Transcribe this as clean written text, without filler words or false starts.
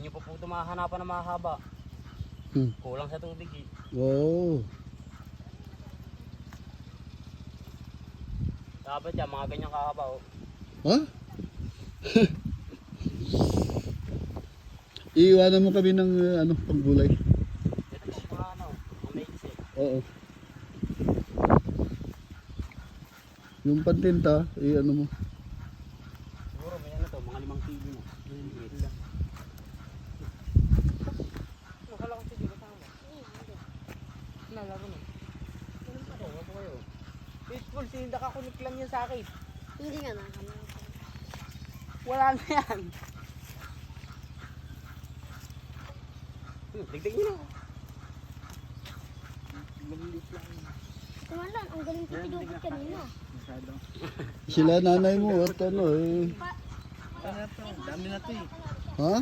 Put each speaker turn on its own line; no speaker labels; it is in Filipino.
nyo pa po ito mahahanapan na mahaba. Kulang sa tubig eh.
Oo.
Dapat yan, mga ganyang kahaba oh.
Ha? Iiwanan mo kami ng panggulay.
Ito yung mga mga maiksi.
Oo. Yung pantinta, mo.
Siguro may mga 5 kilo na. Maliit lang. Nakala ko sige kasama. Nalaro na. Ganun pa ito, kayo. Faithful, nakakunik lang yan sa akin.
Hindi nga nakamay.
Wala na yan. Dagdag nyo na. Maliit lang.
Kumalan, ang galing ko pinupit kanina.
Sila nanay mo at
Dami na to eh.
Ha?